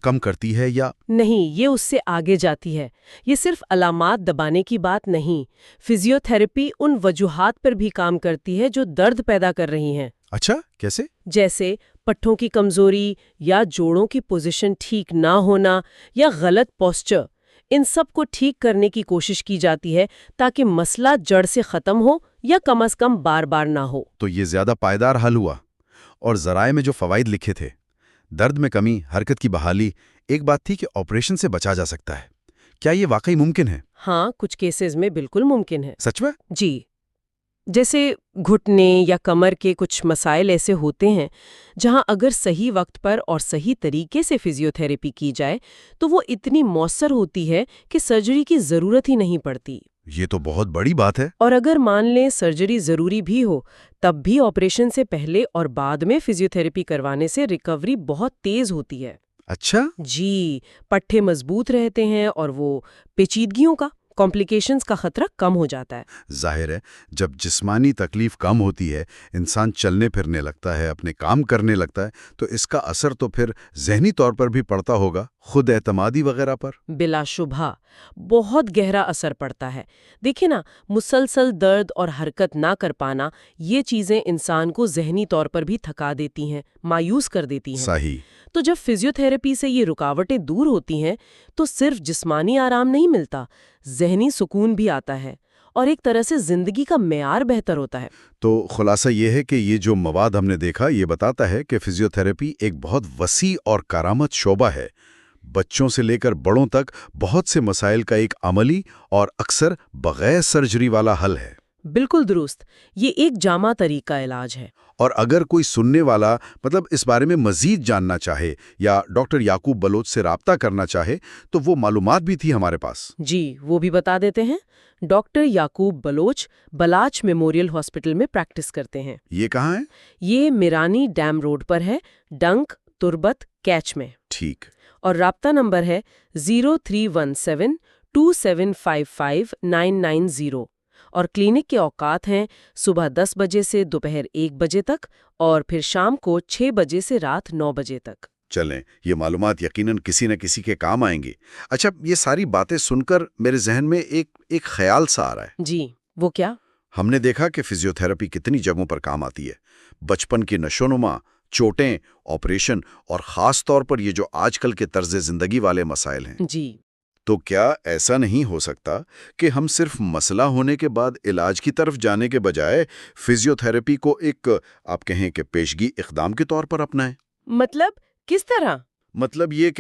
کم کرتی ہے یا؟ نہیں، یہ اس سے آگے جاتی ہے۔ یہ صرف علامات دبانے کی بات نہیں، فزیوتھیراپی ان وجوہات پر بھی کام کرتی ہے جو درد پیدا کر رہی ہیں۔ اچھا، کیسے؟ جیسے پٹھوں کی کمزوری یا جوڑوں کی پوزیشن ٹھیک نہ ہونا یا غلط پوسچر، ان سب کو ٹھیک کرنے کی کوشش کی جاتی ہے تاکہ مسئلہ جڑ سے ختم ہو یا کم از کم بار بار نہ ہو۔ تو یہ زیادہ پائیدار حل ہوا۔ اور ذرائع میں جو فوائد لکھے تھے، درد میں کمی، حرکت کی بحالی، ایک بات تھی کہ آپریشن سے بچا جا سکتا ہے۔ کیا یہ واقعی ممکن ہے؟ ہاں، کچھ کیسز میں بالکل ممکن ہے۔ سچ میں؟ جی، جیسے گھٹنے یا کمر کے کچھ مسائل ایسے ہوتے ہیں جہاں اگر صحیح وقت پر اور صحیح طریقے سے فزیوتھیراپی کی جائے تو وہ اتنی مؤثر ہوتی ہے کہ سرجری کی ضرورت ہی نہیں پڑتی۔ یہ تو بہت بڑی بات ہے۔ اور اگر مان لیں سرجری ضروری بھی ہو، تب بھی آپریشن سے پہلے اور بعد میں فزیوتھیراپی کروانے سے ریکوری بہت تیز ہوتی ہے۔ اچھا؟ جی، پٹھے مضبوط رہتے ہیں اور وہ پیچیدگیوں کا، کمپلیکیشنز کا خطرہ کم ہو جاتا ہے۔ ظاہر ہے، جب جسمانی تکلیف کم ہوتی ہے، انسان چلنے پھرنے لگتا ہے، اپنے کام کرنے لگتا ہے، تو اس کا اثر تو پھر ذہنی طور پر بھی پڑتا ہوگا، خود اعتمادی وغیرہ پر۔ بلا شبہ بہت گہرا اثر پڑتا ہے۔ دیکھیں نا، مسلسل درد اور حرکت نہ کر پانا، یہ چیزیں انسان کو ذہنی طور پر بھی تھکا دیتی ہیں، مایوس کر دیتی ہیں۔ صحیح۔ تو جب فزیوتھیراپی سے یہ رکاوٹیں دور ہوتی ہیں تو صرف جسمانی آرام نہیں ملتا، ذہنی سکون بھی آتا ہے اور ایک طرح سے زندگی کا معیار بہتر ہوتا ہے۔ تو خلاصہ یہ ہے کہ یہ جو مواد ہم نے دیکھا یہ بتاتا ہے کہ فزیوتھیراپی ایک بہت وسیع اور کارآمد شعبہ ہے، بچوں سے لے کر بڑوں تک بہت سے مسائل کا ایک عملی اور اکثر بغیر سرجری والا حل ہے۔ بالکل درست، یہ ایک جامع طریقہ علاج ہے۔ اور اگر کوئی سننے والا اس بارے میں مزید جاننا چاہے یا ڈاکٹر یعقوب بلوچ سے رابطہ کرنا چاہے تو وہ معلومات بھی تھی ہمارے پاس۔ جی، وہ بھی بتا دیتے ہیں۔ ڈاکٹر یعقوب بلوچ بلاچ میموریل ہاسپٹل میں پریکٹس کرتے ہیں۔ یہ کہاں ہے؟ یہ میرانی ڈیم روڈ پر ہے، ڈنک تربت کیچ میں۔ ٹھیک۔ اور رابطہ نمبر ہے 031727559990 اور کلینک کے اوقات ہیں صبح 10 بجے سے دوپہر 1 بجے تک اور پھر شام کو 6 بجے سے رات 9 بجے تک۔ چلیں، یہ معلومات یقیناً کسی نہ کسی کے کام آئیں گی۔ اچھا، یہ ساری باتیں سن کر میرے ذہن میں ایک خیال سا آ رہا ہے۔ جی، وہ کیا؟ ہم نے دیکھا کہ فزیوتھیراپی کتنی جگہوں پر کام آتی ہے، بچپن کی نشوونما، چوٹیں، آپریشن اور خاص طور پر یہ جو آج کل کے طرز زندگی والے مسائل ہیں۔ جی، تو کیا ایسا نہیں ہو سکتا کہ ہم صرف مسئلہ ہونے کے بعد علاج کی طرف جانے کے بجائے فزیوتھیراپی کو ایک آپ کہیں کہ پیشگی اقدام کے طور پر اپنائیں؟ مطلب کس طرح؟ مطلب یہ کہ